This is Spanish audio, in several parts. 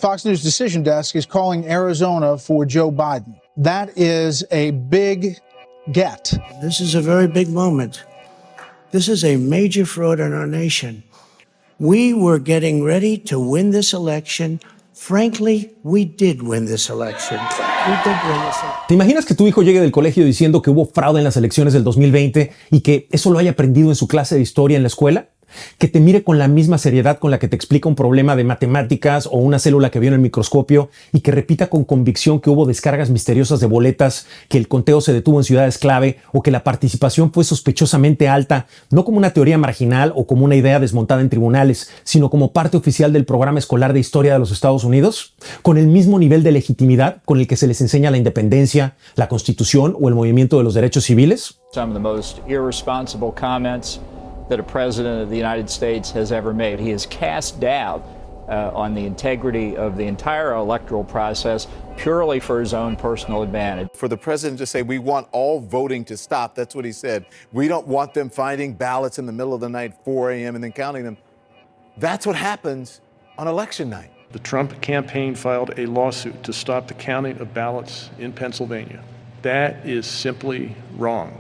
Fox News Decision Desk is calling Arizona for Joe Biden. That is a big get. This is a very big moment. This is a major fraud in our nation. We were getting ready to win this election. Frankly, we did win this election. ¿Te imaginas que tu hijo llegue del colegio diciendo que hubo fraude en las elecciones del 2020 y que eso lo haya aprendido en su clase de historia en la escuela? Que te mire con la misma seriedad con la que te explica un problema de matemáticas o una célula que vio en el microscopio y que repita con convicción que hubo descargas misteriosas de boletas, que el conteo se detuvo en ciudades clave o que la participación fue sospechosamente alta, no como una teoría marginal o como una idea desmontada en tribunales, sino como parte oficial del programa escolar de historia de los Estados Unidos, con el mismo nivel de legitimidad con el que se les enseña la independencia, la Constitución o el movimiento de los derechos civiles? Some of the most irresponsible comments that a president of the United States has ever made. He has cast doubt on the integrity of the entire electoral process purely for his own personal advantage. For the president to say, we want all voting to stop, that's what he said. We don't want them finding ballots in the middle of the night, 4 a.m., and then counting them. That's what happens on election night. The Trump campaign filed a lawsuit to stop the counting of ballots in Pennsylvania. That is simply wrong.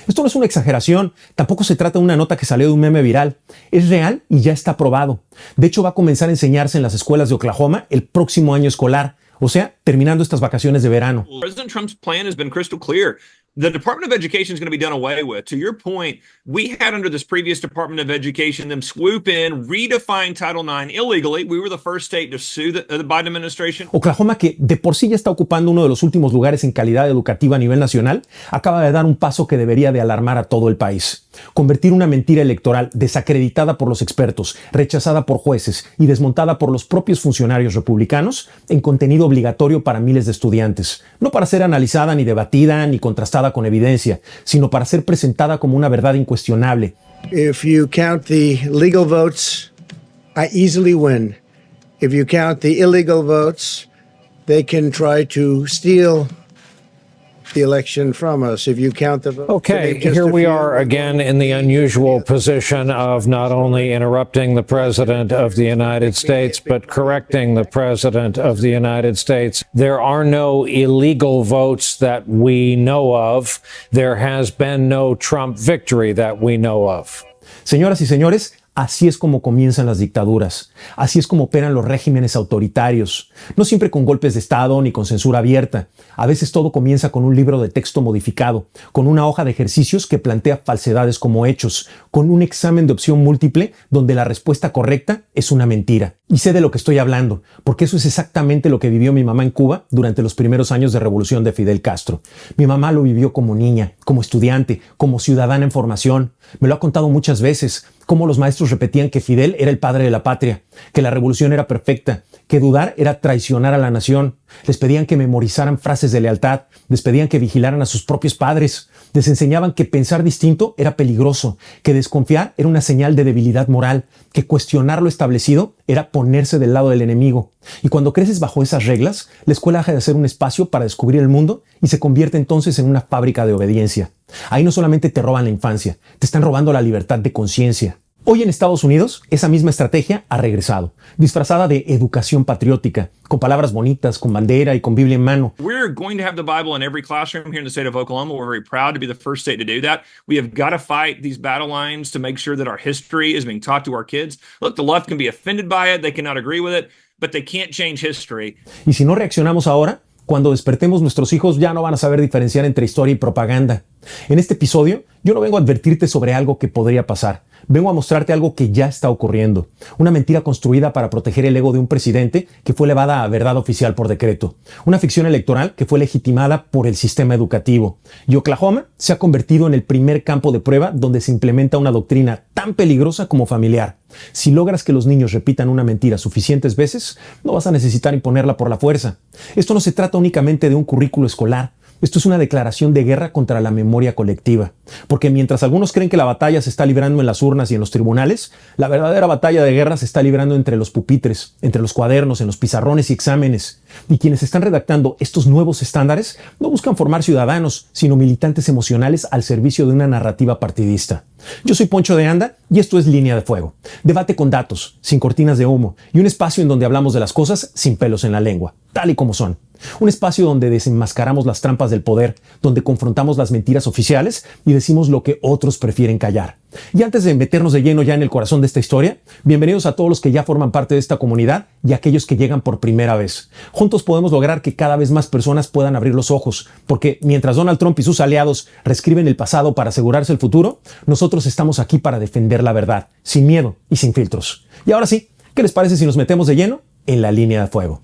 Esto no es una exageración, tampoco se trata de una nota que salió de un meme viral. Es real y ya está probado. De hecho, va a comenzar a enseñarse en las escuelas de Oklahoma el próximo año escolar, o sea, terminando estas vacaciones de verano. President Trump's plan has been crystal clear. The Department of Education is going to be done away with. To your point, we had under this previous Department of Education them swoop in, redefine Title IX illegally. We were the first state to sue the Biden administration. Oklahoma, que de por sí ya está ocupando uno de los últimos lugares en calidad educativa a nivel nacional, acaba de dar un paso que debería de alarmar a todo el país. Convertir una mentira electoral desacreditada por los expertos, rechazada por jueces y desmontada por los propios funcionarios republicanos en contenido obligatorio para miles de estudiantes. No para ser analizada ni debatida ni contrastada con evidencia, sino para ser presentada como una verdad incuestionable. If you count the legal votes, I easily win. If you count the illegal votes, they can try to steal the election from us. If you count the votes. Okay, here we are again in the unusual position of not only interrupting the President of the United States, but correcting the President of the United States. There are no illegal votes that we know of. There has been no Trump victory that we know of. Señoras y señores, así es como comienzan las dictaduras, así es como operan los regímenes autoritarios, no siempre con golpes de Estado ni con censura abierta. A veces todo comienza con un libro de texto modificado, con una hoja de ejercicios que plantea falsedades como hechos, con un examen de opción múltiple donde la respuesta correcta es una mentira. Y sé de lo que estoy hablando, porque eso es exactamente lo que vivió mi mamá en Cuba durante los primeros años de revolución de Fidel Castro. Mi mamá lo vivió como niña, como estudiante, como ciudadana en formación. Me lo ha contado muchas veces, cómo los maestros repetían que Fidel era el padre de la patria, que la revolución era perfecta, que dudar era traicionar a la nación. Les pedían que memorizaran frases de lealtad, les pedían que vigilaran a sus propios padres, les enseñaban que pensar distinto era peligroso, que desconfiar era una señal de debilidad moral, que cuestionar lo establecido era ponerse del lado del enemigo. Y cuando creces bajo esas reglas, la escuela deja de ser un espacio para descubrir el mundo y se convierte entonces en una fábrica de obediencia. Ahí no solamente te roban la infancia, te están robando la libertad de conciencia. Hoy en Estados Unidos, esa misma estrategia ha regresado, disfrazada de educación patriótica, con palabras bonitas, con bandera y con Biblia en mano. We're going to have the Bible in every classroom here in the state of Oklahoma. We're very proud to be the first state to do that. We have got to fight these battle lines to make sure that our history is being taught to our kids. Look, the left can be offended by it, they cannot agree with it, but they can't change history. Y si no reaccionamos ahora, cuando despertemos, nuestros hijos ya no van a saber diferenciar entre historia y propaganda. En este episodio, yo no vengo a advertirte sobre algo que podría pasar. Vengo a mostrarte algo que ya está ocurriendo. Una mentira construida para proteger el ego de un presidente que fue elevada a verdad oficial por decreto. Una ficción electoral que fue legitimada por el sistema educativo. Y Oklahoma se ha convertido en el primer campo de prueba donde se implementa una doctrina tan peligrosa como familiar. Si logras que los niños repitan una mentira suficientes veces, no vas a necesitar imponerla por la fuerza. Esto no se trata únicamente de un currículo escolar. Esto es una declaración de guerra contra la memoria colectiva, porque mientras algunos creen que la batalla se está librando en las urnas y en los tribunales, la verdadera batalla de guerra se está librando entre los pupitres, entre los cuadernos, en los pizarrones y exámenes. Y quienes están redactando estos nuevos estándares no buscan formar ciudadanos, sino militantes emocionales al servicio de una narrativa partidista. Yo soy Poncho de Anda y esto es Línea de Fuego. Debate con datos, sin cortinas de humo y un espacio en donde hablamos de las cosas sin pelos en la lengua, tal y como son. Un espacio donde desenmascaramos las trampas del poder, donde confrontamos las mentiras oficiales y decimos lo que otros prefieren callar. Y antes de meternos de lleno ya en el corazón de esta historia, bienvenidos a todos los que ya forman parte de esta comunidad y a aquellos que llegan por primera vez. Juntos podemos lograr que cada vez más personas puedan abrir los ojos, porque mientras Donald Trump y sus aliados reescriben el pasado para asegurarse el futuro, nosotros estamos aquí para defender la verdad, sin miedo y sin filtros. Y ahora sí, ¿qué les parece si nos metemos de lleno en la línea de fuego?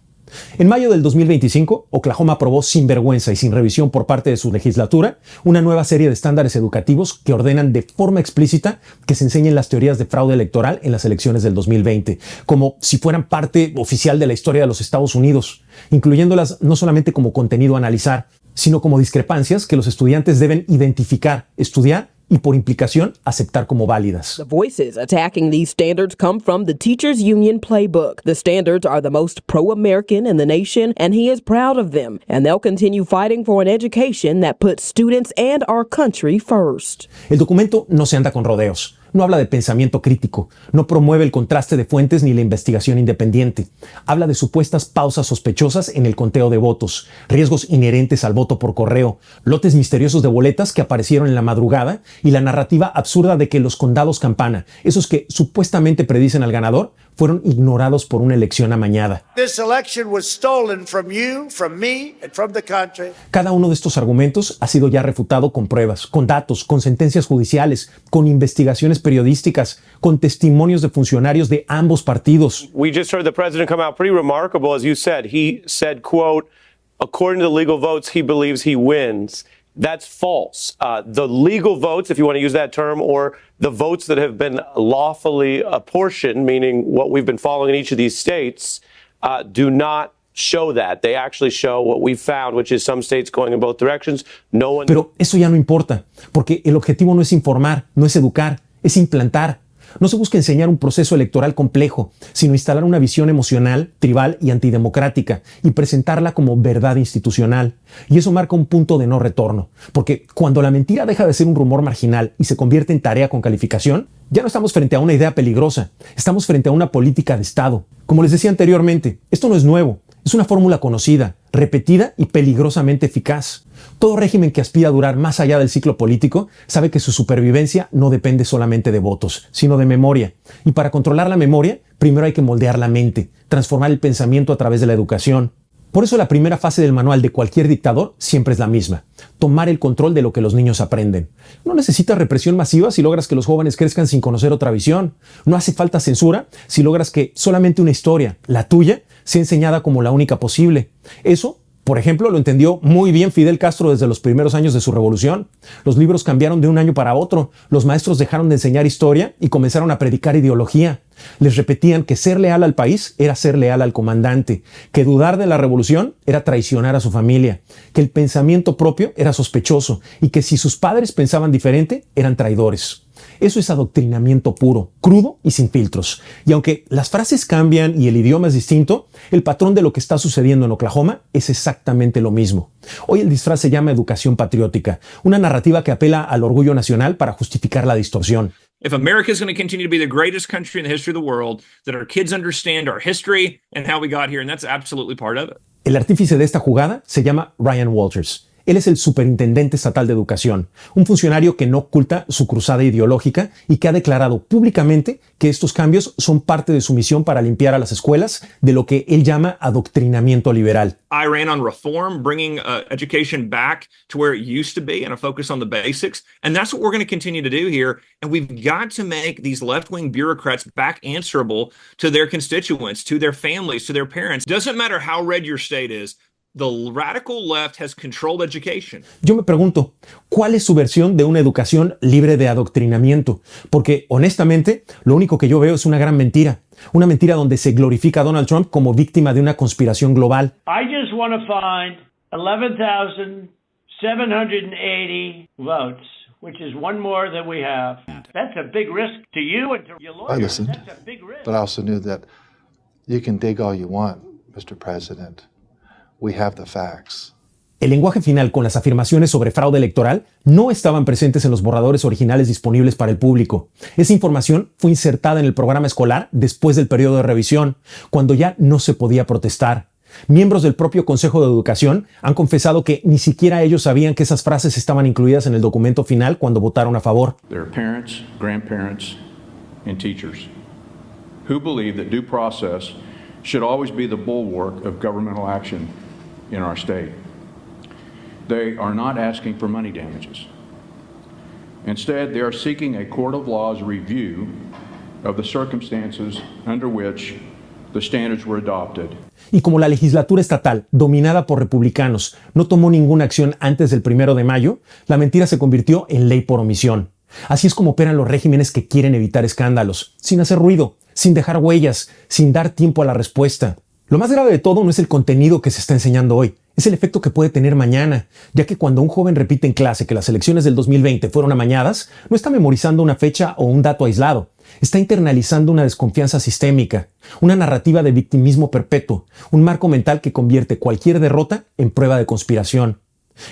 En mayo del 2025, Oklahoma aprobó sin vergüenza y sin revisión por parte de su legislatura una nueva serie de estándares educativos que ordenan de forma explícita que se enseñen las teorías de fraude electoral en las elecciones del 2020, como si fueran parte oficial de la historia de los Estados Unidos, incluyéndolas no solamente como contenido a analizar, sino como discrepancias que los estudiantes deben identificar, estudiar y por implicación aceptar como válidas. The voices attacking these standards come from the Teachers Union Playbook. The standards are the most pro-American in the nation, and he is proud of them. And they'll continue fighting for an education that puts students and our country first. El documento no se anda con rodeos. No habla de pensamiento crítico, no promueve el contraste de fuentes ni la investigación independiente. Habla de supuestas pausas sospechosas en el conteo de votos, riesgos inherentes al voto por correo, lotes misteriosos de boletas que aparecieron en la madrugada y la narrativa absurda de que los condados campana, esos que supuestamente predicen al ganador, fueron ignorados por una elección amañada. This election was stolen from you, from me, and from the country. Cada uno de estos argumentos ha sido ya refutado con pruebas, con datos, con sentencias judiciales, con investigaciones periodísticas, con testimonios de funcionarios de ambos partidos. We just heard the president come out pretty remarkable, as you said. He said, quote, according to the legal votes, he believes he wins. That's false. The legal votes, if you want to use that term, or the votes that have been lawfully apportioned, meaning what we've been following in each of these states, do not show that. They actually show what we found, which is some states going in both directions. No one. Pero eso ya no importa, porque el objetivo no es informar, no es educar, es implantar. No se busca enseñar un proceso electoral complejo, sino instalar una visión emocional, tribal y antidemocrática y presentarla como verdad institucional. Y eso marca un punto de no retorno, porque cuando la mentira deja de ser un rumor marginal y se convierte en tarea con calificación, ya no estamos frente a una idea peligrosa, estamos frente a una política de Estado. Como les decía anteriormente, esto no es nuevo, es una fórmula conocida, repetida y peligrosamente eficaz. Todo régimen que aspira a durar más allá del ciclo político sabe que su supervivencia no depende solamente de votos, sino de memoria. Y para controlar la memoria, primero hay que moldear la mente, transformar el pensamiento a través de la educación. Por eso la primera fase del manual de cualquier dictador siempre es la misma: tomar el control de lo que los niños aprenden. No necesitas represión masiva si logras que los jóvenes crezcan sin conocer otra visión. No hace falta censura si logras que solamente una historia, la tuya, sea enseñada como la única posible. Eso, por ejemplo, lo entendió muy bien Fidel Castro desde los primeros años de su revolución. Los libros cambiaron de un año para otro. Los maestros dejaron de enseñar historia y comenzaron a predicar ideología. Les repetían que ser leal al país era ser leal al comandante, que dudar de la revolución era traicionar a su familia, que el pensamiento propio era sospechoso y que si sus padres pensaban diferente, eran traidores. Eso es adoctrinamiento puro, crudo y sin filtros. Y aunque las frases cambian y el idioma es distinto, el patrón de lo que está sucediendo en Oklahoma es exactamente lo mismo. Hoy el disfraz se llama educación patriótica, una narrativa que apela al orgullo nacional para justificar la distorsión. If America is going to continue to be the greatest country in the history of the world, that our kids understand our history and how we got here, and that's absolutely part of it. El artífice de esta jugada se llama Ryan Walters. Él es el superintendente estatal de educación, un funcionario que no oculta su cruzada ideológica y que ha declarado públicamente que estos cambios son parte de su misión para limpiar a las escuelas de lo que él llama adoctrinamiento liberal. I ran on reform, bringing education back to where it used to be and a focus on the basics. And that's what we're going to continue to do here. And we've got to make these left-wing bureaucrats back answerable to their constituents, to their families, to their parents. Doesn't matter how red your state is. The radical left has controlled education. Yo me pregunto, ¿cuál es su versión de una educación libre de adoctrinamiento? Porque, honestamente, lo único que yo veo es una gran mentira. Una mentira donde se glorifica a Donald Trump como víctima de una conspiración global. I just want to find 11,000 780 votes, which is one more than we have. That's a big risk to you and to your lawyers. I listened, That's a big risk. but I also knew that you can dig all you want, Mr. President. We have the facts. El lenguaje final con las afirmaciones sobre fraude electoral no estaban presentes en los borradores originales disponibles para el público. Esa información fue insertada en el programa escolar después del periodo de revisión, cuando ya no se podía protestar. Miembros del propio Consejo de Educación han confesado que ni siquiera ellos sabían que esas frases estaban incluidas en el documento final cuando votaron a favor. There are parents, grandparents, and teachers who believe that due process should always be the bulwark of governmental action in our state. They are not asking for money damages. Instead, they are seeking a court of law's review of the circumstances under which the standards were adopted. Y como la legislatura estatal, dominada por republicanos, no tomó ninguna acción antes del 1 de mayo, la mentira se convirtió en ley por omisión. Así es como operan los regímenes que quieren evitar escándalos, sin hacer ruido, sin dejar huellas, sin dar tiempo a la respuesta. Lo más grave de todo no es el contenido que se está enseñando hoy, es el efecto que puede tener mañana, ya que cuando un joven repite en clase que las elecciones del 2020 fueron amañadas, no está memorizando una fecha o un dato aislado, está internalizando una desconfianza sistémica, una narrativa de victimismo perpetuo, un marco mental que convierte cualquier derrota en prueba de conspiración.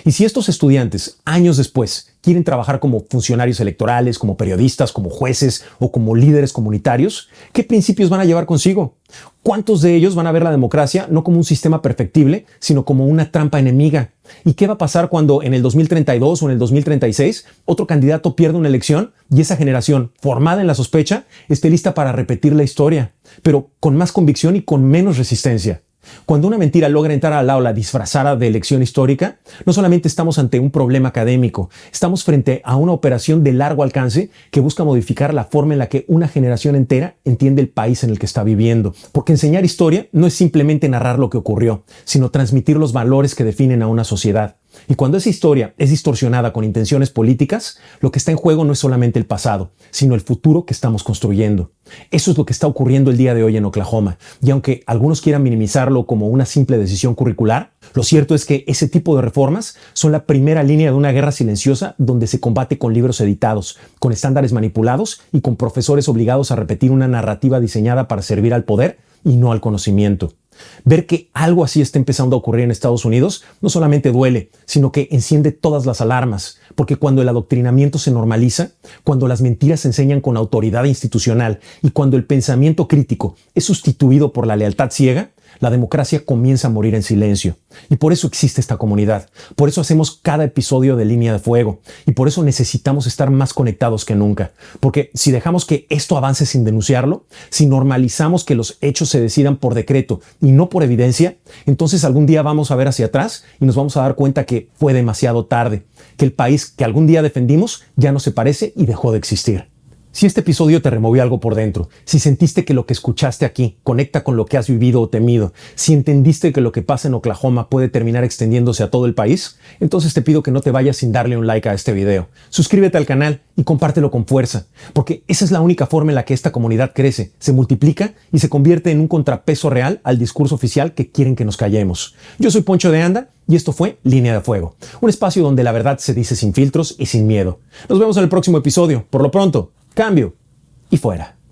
Y si estos estudiantes, años después, quieren trabajar como funcionarios electorales, como periodistas, como jueces o como líderes comunitarios, ¿qué principios van a llevar consigo? ¿Cuántos de ellos van a ver la democracia no como un sistema perfectible, sino como una trampa enemiga? ¿Y qué va a pasar cuando en el 2032 o en el 2036 otro candidato pierda una elección y esa generación, formada en la sospecha, esté lista para repetir la historia, pero con más convicción y con menos resistencia? Cuando una mentira logra entrar al aula disfrazada de elección histórica, no solamente estamos ante un problema académico, estamos frente a una operación de largo alcance que busca modificar la forma en la que una generación entera entiende el país en el que está viviendo. Porque enseñar historia no es simplemente narrar lo que ocurrió, sino transmitir los valores que definen a una sociedad. Y cuando esa historia es distorsionada con intenciones políticas, lo que está en juego no es solamente el pasado, sino el futuro que estamos construyendo. Eso es lo que está ocurriendo el día de hoy en Oklahoma. Y aunque algunos quieran minimizarlo como una simple decisión curricular, lo cierto es que ese tipo de reformas son la primera línea de una guerra silenciosa donde se combate con libros editados, con estándares manipulados y con profesores obligados a repetir una narrativa diseñada para servir al poder y no al conocimiento. Ver que algo así está empezando a ocurrir en Estados Unidos no solamente duele, sino que enciende todas las alarmas, porque cuando el adoctrinamiento se normaliza, cuando las mentiras se enseñan con autoridad institucional y cuando el pensamiento crítico es sustituido por la lealtad ciega, la democracia comienza a morir en silencio. Y por eso existe esta comunidad, por eso hacemos cada episodio de Línea de Fuego y por eso necesitamos estar más conectados que nunca. Porque si dejamos que esto avance sin denunciarlo, si normalizamos que los hechos se decidan por decreto y no por evidencia, entonces algún día vamos a ver hacia atrás y nos vamos a dar cuenta que fue demasiado tarde, que el país que algún día defendimos ya no se parece y dejó de existir. Si este episodio te removió algo por dentro, si sentiste que lo que escuchaste aquí conecta con lo que has vivido o temido, si entendiste que lo que pasa en Oklahoma puede terminar extendiéndose a todo el país, entonces te pido que no te vayas sin darle un like a este video. Suscríbete al canal y compártelo con fuerza, porque esa es la única forma en la que esta comunidad crece, se multiplica y se convierte en un contrapeso real al discurso oficial que quieren que nos callemos. Yo soy Poncho de Anda y esto fue Línea de Fuego, un espacio donde la verdad se dice sin filtros y sin miedo. Nos vemos en el próximo episodio. Por lo pronto, cambio y fuera.